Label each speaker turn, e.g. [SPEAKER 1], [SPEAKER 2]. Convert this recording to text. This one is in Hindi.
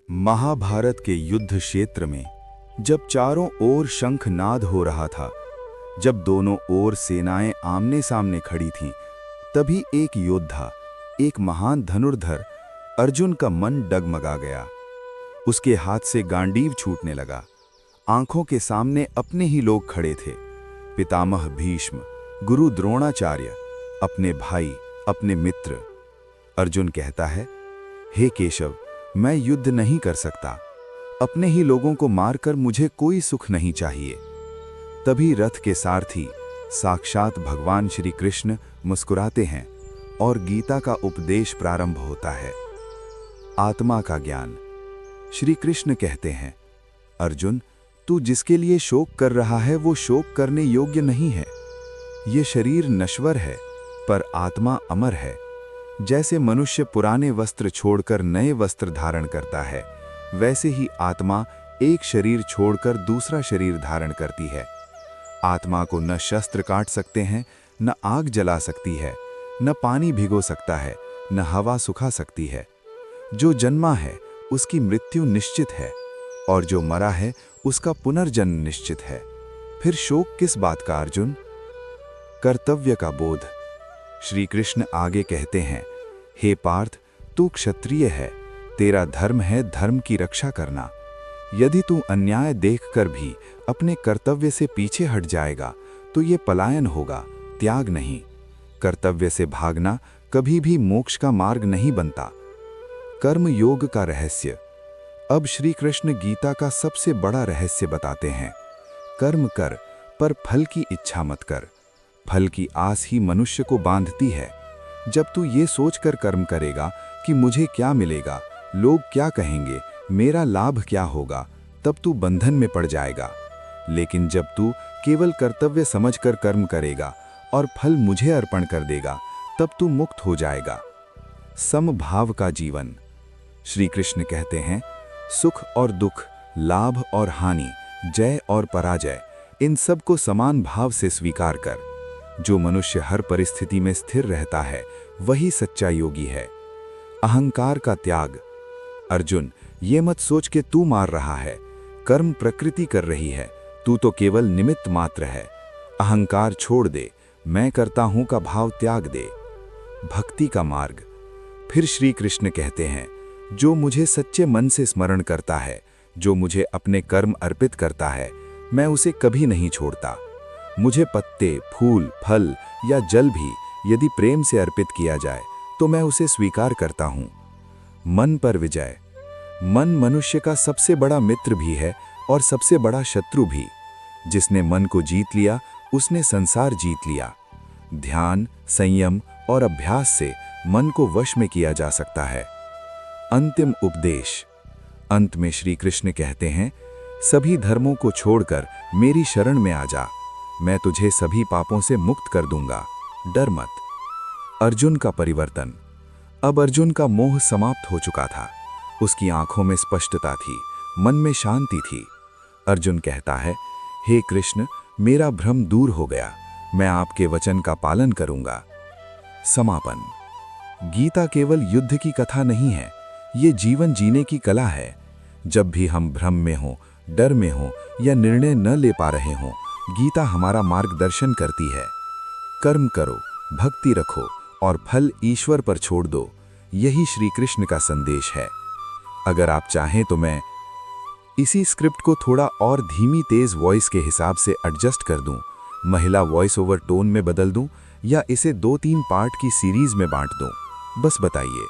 [SPEAKER 1] महाभारत के युद्ध क्षेत्र में जब चारों ओर शंखनाद हो रहा था, जब दोनों ओर सेनाएं आमने सामने खड़ी थीं, तभी एक योद्धा, एक महान धनुर्धर अर्जुन का मन डगमगा गया। उसके हाथ से गांडीव छूटने लगा। आंखों के सामने अपने ही लोग खड़े थे, पितामह भीष्म, गुरु द्रोणाचार्य, अपने भाई, अपने मित्र। अर्जुन कहता है, हे केशव, मैं युद्ध नहीं कर सकता। अपने ही लोगों को मारकर मुझे कोई सुख नहीं चाहिए। तभी रथ के सारथी साक्षात भगवान श्री कृष्ण मुस्कुराते हैं और गीता का उपदेश प्रारंभ होता है। आत्मा का ज्ञान। श्री कृष्ण कहते हैं, अर्जुन, तू जिसके लिए शोक कर रहा है वो शोक करने योग्य नहीं है। ये शरीर नश्वर है, पर आत्मा अमर है। जैसे मनुष्य पुराने वस्त्र छोड़कर नए वस्त्र धारण करता है, वैसे ही आत्मा एक शरीर छोड़कर दूसरा शरीर धारण करती है। आत्मा को न शस्त्र काट सकते हैं, न आग जला सकती है, न पानी भिगो सकता है, न हवा सुखा सकती है। जो जन्मा है उसकी मृत्यु निश्चित है, और जो मरा है उसका पुनर्जन्म निश्चित है। फिर शोक किस बात का अर्जुन? कर्तव्य का बोध। श्री कृष्ण आगे कहते हैं, हे पार्थ, तू क्षत्रिय है, तेरा धर्म है धर्म की रक्षा करना। यदि तू अन्याय देखकर भी अपने कर्तव्य से पीछे हट जाएगा तो ये पलायन होगा, त्याग नहीं। कर्तव्य से भागना कभी भी मोक्ष का मार्ग नहीं बनता। कर्म योग का रहस्य। अब श्री कृष्ण गीता का सबसे बड़ा रहस्य बताते हैं। कर्म कर, पर फल की इच्छा मत कर। फल की आस ही मनुष्य को बांधती है। जब तू ये सोचकर कर्म करेगा कि मुझे क्या मिलेगा, लोग क्या कहेंगे, मेरा लाभ क्या होगा, तब तू बंधन में पड़ जाएगा। लेकिन जब तू केवल कर्तव्य समझकर कर्म करेगा और फल मुझे अर्पण कर देगा, तब तू मुक्त हो जाएगा। समभाव का जीवन। श्री कृष्ण कहते हैं, सुख और दुख, लाभ और हानि, जय और पराजय, इन सब को समान भाव से स्वीकार कर। जो मनुष्य हर परिस्थिति में स्थिर रहता है वही सच्चा योगी है। अहंकार का त्याग। अर्जुन, ये मत सोच के तू मार रहा है, कर्म प्रकृति कर रही है, तू तो केवल निमित्त मात्र है। अहंकार छोड़ दे, मैं करता हूं का भाव त्याग दे। भक्ति का मार्ग। फिर श्री कृष्ण कहते हैं, जो मुझे सच्चे मन से स्मरण करता है, जो मुझे अपने कर्म अर्पित करता है, मैं उसे कभी नहीं छोड़ता। मुझे पत्ते, फूल, फल या जल भी यदि प्रेम से अर्पित किया जाए तो मैं उसे स्वीकार करता हूँ। मन पर विजय। मन मनुष्य का सबसे बड़ा मित्र भी है और सबसे बड़ा शत्रु भी। जिसने मन को जीत लिया उसने संसार जीत लिया। ध्यान, संयम और अभ्यास से मन को वश में किया जा सकता है। अंतिम उपदेश। अंत में श्री कृष्ण कहते हैं, सभी धर्मों को छोड़कर मेरी शरण में आ जा, मैं तुझे सभी पापों से मुक्त कर दूंगा, डर मत। अर्जुन का परिवर्तन। अब अर्जुन का मोह समाप्त हो चुका था। उसकी आंखों में स्पष्टता थी, मन में शांति थी। अर्जुन कहता है, हे कृष्ण, मेरा भ्रम दूर हो गया, मैं आपके वचन का पालन करूंगा। समापन। गीता केवल युद्ध की कथा नहीं है, ये जीवन जीने की कला है। जब भी हम भ्रम में हों, डर में हों या निर्णय न ले पा रहे हों, गीता हमारा मार्गदर्शन करती है। कर्म करो, भक्ति रखो और फल ईश्वर पर छोड़ दो, यही श्री कृष्ण का संदेश है। अगर आप चाहें तो मैं इसी स्क्रिप्ट को थोड़ा और धीमी तेज वॉइस के हिसाब से एडजस्ट कर दूं, महिला वॉइस ओवर टोन में बदल दूं, या इसे 2-3 पार्ट की सीरीज में बांट दूं, बस बताइए।